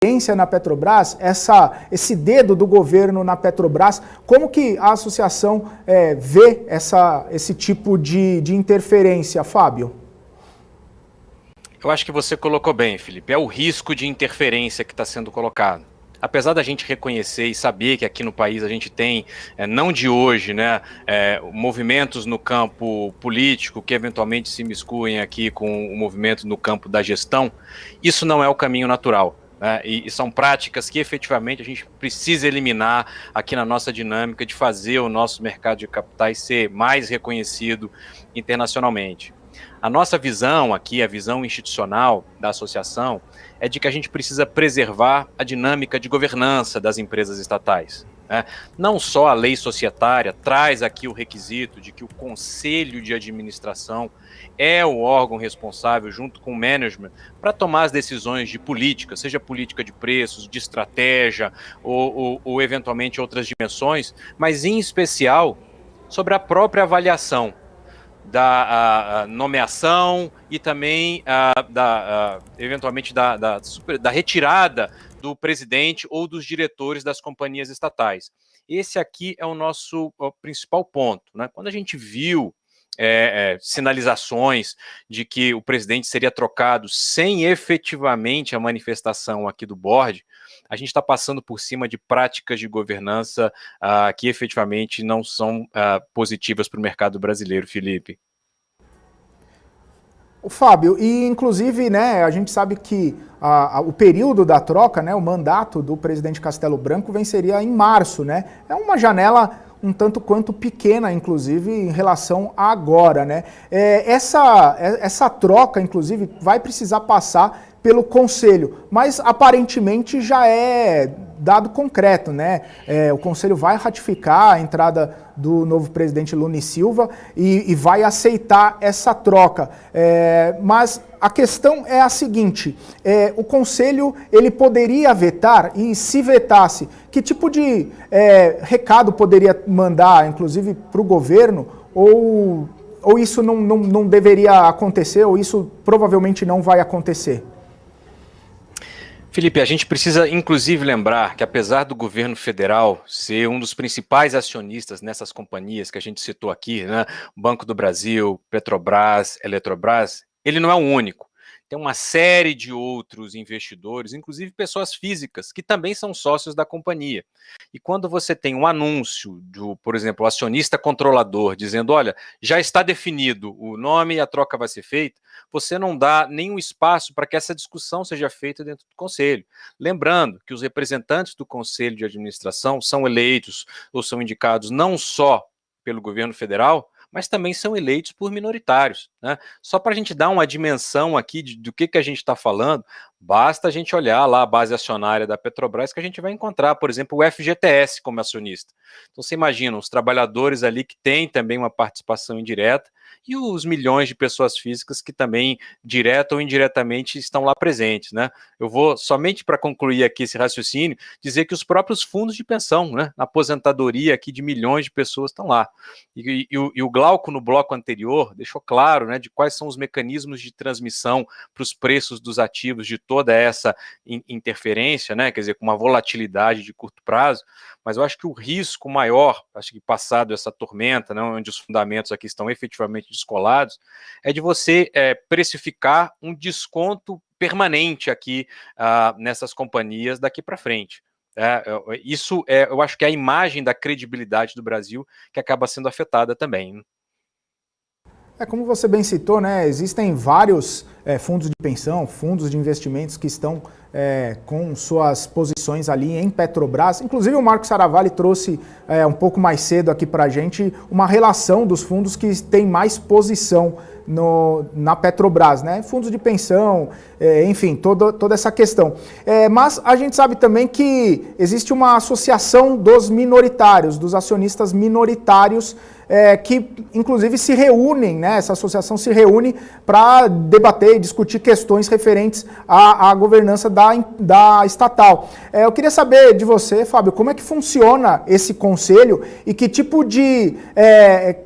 interferência na Petrobras, esse dedo do governo na Petrobras, como que a associação vê esse tipo de interferência, Fábio? Eu acho que você colocou bem, Felipe, é o risco de interferência que está sendo colocado. Apesar da gente reconhecer e saber que aqui no país a gente tem, não de hoje, né, movimentos no campo político que eventualmente se miscuem aqui com o movimento no campo da gestão, isso não é o caminho natural. E são práticas que efetivamente a gente precisa eliminar aqui na nossa dinâmica de fazer o nosso mercado de capitais ser mais reconhecido internacionalmente. A nossa visão aqui, a visão institucional da associação, é de que a gente precisa preservar a dinâmica de governança das empresas estatais. Não só a lei societária traz aqui o requisito de que o conselho de administração é o órgão responsável, junto com o management, para tomar as decisões de política, seja política de preços, de estratégia ou eventualmente outras dimensões, mas em especial sobre a própria avaliação da nomeação e também eventualmente da retirada do presidente ou dos diretores das companhias estatais. Esse aqui é o nosso principal ponto, né? Quando a gente viu sinalizações de que o presidente seria trocado sem efetivamente a manifestação aqui do board, a gente está passando por cima de práticas de governança que efetivamente não são positivas para o mercado brasileiro, Felipe. O Fábio, e inclusive, né, a gente sabe que o período da troca, né, o mandato do presidente Castelo Branco venceria em março, né? É uma janela um tanto quanto pequena, inclusive, em relação a agora, né? Essa troca, inclusive, vai precisar passar pelo Conselho, mas aparentemente já é dado concreto, né? O Conselho vai ratificar a entrada do novo presidente Lula Silva e vai aceitar essa troca. Mas a questão é a seguinte, o Conselho ele poderia vetar, e se vetasse, que tipo de recado poderia mandar, inclusive, para o governo, ou isso não deveria acontecer, ou isso provavelmente não vai acontecer? Felipe, a gente precisa inclusive lembrar que apesar do governo federal ser um dos principais acionistas nessas companhias que a gente citou aqui, né, Banco do Brasil, Petrobras, Eletrobras, ele não é o único. Tem uma série de outros investidores, inclusive pessoas físicas, que também são sócios da companhia. E quando você tem um anúncio por exemplo, o acionista controlador dizendo, olha, já está definido o nome e a troca vai ser feita, você não dá nenhum espaço para que essa discussão seja feita dentro do Conselho. Lembrando que os representantes do Conselho de Administração são eleitos ou são indicados não só pelo governo federal, mas também são eleitos por minoritários, né? Só para a gente dar uma dimensão aqui do que a gente está falando, basta a gente olhar lá a base acionária da Petrobras que a gente vai encontrar, por exemplo, o FGTS como acionista. Então você imagina, os trabalhadores ali que têm também uma participação indireta e os milhões de pessoas físicas que também, direta ou indiretamente, estão lá presentes, né? Eu vou, somente para concluir aqui esse raciocínio, dizer que os próprios fundos de pensão, né, na aposentadoria aqui de milhões de pessoas estão lá. E o Glauco, no bloco anterior, deixou claro, né, de quais são os mecanismos de transmissão para os preços dos ativos de toda essa interferência, né, quer dizer, com uma volatilidade de curto prazo, mas eu acho que o risco maior, acho que passado essa tormenta, né, onde os fundamentos aqui estão efetivamente descolados, é de você precificar um desconto permanente aqui nessas companhias daqui para frente. Isso eu acho que é a imagem da credibilidade do Brasil que acaba sendo afetada também, né? Como você bem citou, né, existem vários fundos de pensão, fundos de investimentos que estão com suas posições ali em Petrobras. Inclusive o Marcos Saravalli trouxe um pouco mais cedo aqui para a gente uma relação dos fundos que têm mais posição na Petrobras, né? Fundos de pensão, enfim, toda essa questão. Mas a gente sabe também que existe uma associação dos minoritários, dos acionistas minoritários, que inclusive se reúnem, né? Essa associação se reúne para debater debater e discutir questões referentes à governança da estatal. Eu queria saber de você, Fábio, como é que funciona esse conselho e que tipo de...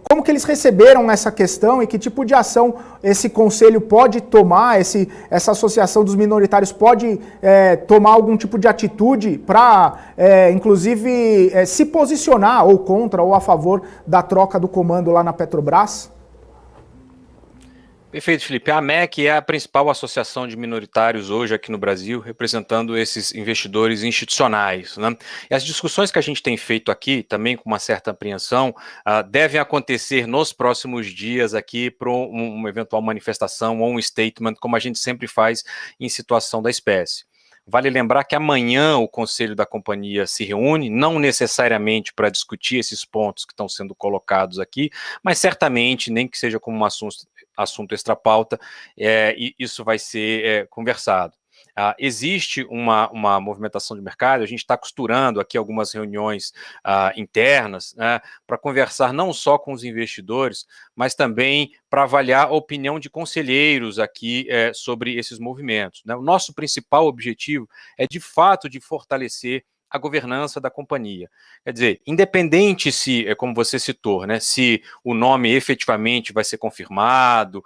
como que eles receberam essa questão e que tipo de ação esse conselho pode tomar, essa associação dos minoritários pode tomar algum tipo de atitude para, inclusive, se posicionar ou contra ou a favor da troca do comando lá na Petrobras? Perfeito, Felipe. A AMEC é a principal associação de minoritários hoje aqui no Brasil, representando esses investidores institucionais, né? E as discussões que a gente tem feito aqui, também com uma certa apreensão, devem acontecer nos próximos dias aqui para uma eventual manifestação ou um statement, como a gente sempre faz em situação da espécie. Vale lembrar que amanhã o Conselho da Companhia se reúne, não necessariamente para discutir esses pontos que estão sendo colocados aqui, mas certamente, nem que seja como um assunto extra-pauta, e isso vai ser conversado. Existe uma movimentação de mercado, a gente está costurando aqui algumas reuniões internas, né, para conversar não só com os investidores, mas também para avaliar a opinião de conselheiros aqui sobre esses movimentos, né? O nosso principal objetivo é, de fato, de fortalecer a governança da companhia. Quer dizer, independente se, como você citou, né, se o nome efetivamente vai ser confirmado,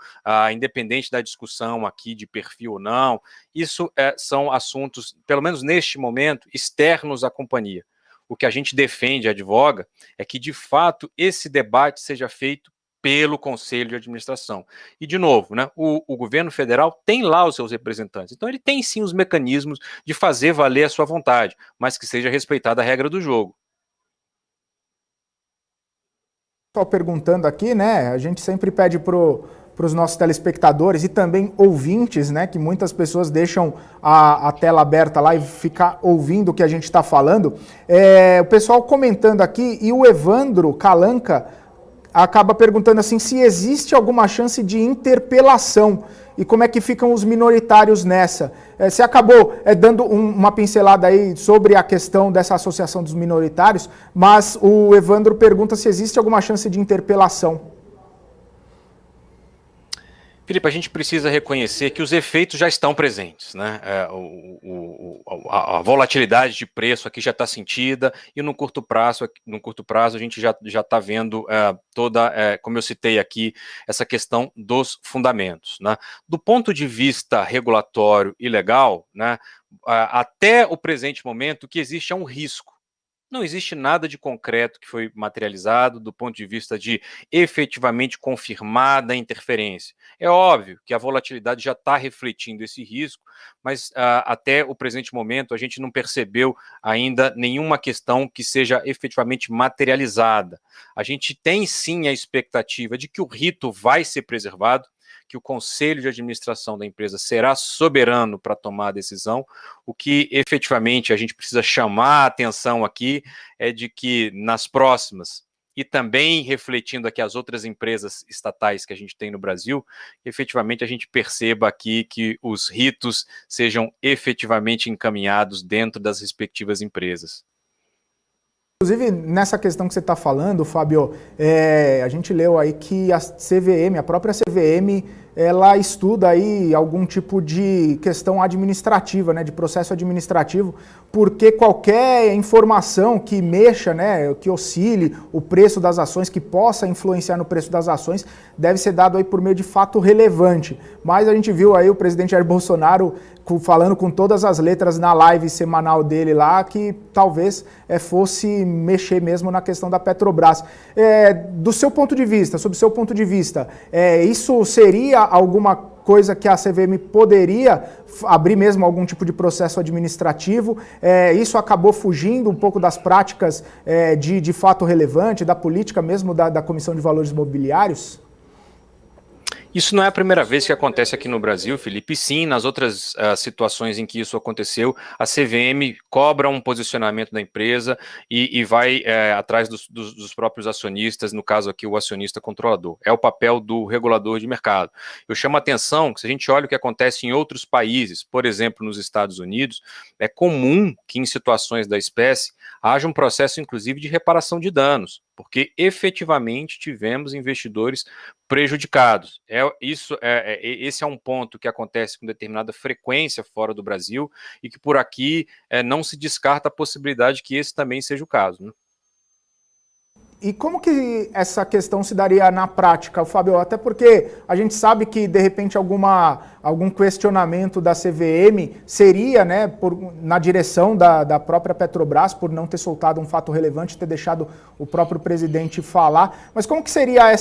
independente da discussão aqui de perfil ou não, isso são assuntos, pelo menos neste momento, externos à companhia. O que a gente defende, advoga, é que, de fato, esse debate seja feito pelo Conselho de Administração. E, de novo, né, o governo federal tem lá os seus representantes, então ele tem sim os mecanismos de fazer valer a sua vontade, mas que seja respeitada a regra do jogo. Estou perguntando aqui, né, a gente sempre pede para os nossos telespectadores e também ouvintes, né, que muitas pessoas deixam a tela aberta lá e ficar ouvindo o que a gente está falando. O pessoal comentando aqui, e o Evandro Calanca acaba perguntando assim se existe alguma chance de interpelação e como é que ficam os minoritários nessa. Você acabou dando uma pincelada aí sobre a questão dessa associação dos minoritários, mas o Evandro pergunta se existe alguma chance de interpelação. Felipe, a gente precisa reconhecer que os efeitos já estão presentes, né? A volatilidade de preço aqui já está sentida e no curto prazo a gente já está vendo como eu citei aqui, essa questão dos fundamentos, né? Do ponto de vista regulatório e legal, né, até o presente momento, o que existe é um risco. Não existe nada de concreto que foi materializado do ponto de vista de efetivamente confirmada interferência. É óbvio que a volatilidade já está refletindo esse risco, mas até o presente momento a gente não percebeu ainda nenhuma questão que seja efetivamente materializada. A gente tem sim a expectativa de que o rito vai ser preservado, que o Conselho de Administração da empresa será soberano para tomar a decisão. O que efetivamente a gente precisa chamar a atenção aqui é de que nas próximas, e também refletindo aqui as outras empresas estatais que a gente tem no Brasil, efetivamente a gente perceba aqui que os ritos sejam efetivamente encaminhados dentro das respectivas empresas. Inclusive, nessa questão que você está falando, Fábio, a gente leu aí que a própria CVM, ela estuda aí algum tipo de questão administrativa, né, de processo administrativo, porque qualquer informação que mexa, né, que oscile o preço das ações, que possa influenciar no preço das ações, deve ser dado aí por meio de fato relevante. Mas a gente viu aí o presidente Jair Bolsonaro falando com todas as letras na live semanal dele lá, que talvez fosse mexer mesmo na questão da Petrobras. Do seu ponto de vista, sob o seu ponto de vista, isso seria alguma coisa que a CVM poderia abrir mesmo algum tipo de processo administrativo? Isso acabou fugindo um pouco das práticas de fato relevante, da política mesmo da Comissão de Valores Mobiliários? Isso não é a primeira vez que acontece aqui no Brasil, Felipe. Sim, nas outras situações em que isso aconteceu, a CVM cobra um posicionamento da empresa e vai atrás dos próprios acionistas, no caso aqui o acionista controlador. É o papel do regulador de mercado. Eu chamo a atenção que se a gente olha o que acontece em outros países, por exemplo, nos Estados Unidos, é comum que em situações da espécie haja um processo, inclusive, de reparação de danos. porque efetivamente tivemos investidores prejudicados. Esse é um ponto que acontece com determinada frequência fora do Brasil e que por aqui não se descarta a possibilidade que esse também seja o caso, né? E como que essa questão se daria na prática, Fábio? Até porque a gente sabe que, de repente, algum questionamento da CVM seria, né, na direção da própria Petrobras, por não ter soltado um fato relevante, ter deixado o próprio presidente falar. Mas como que seria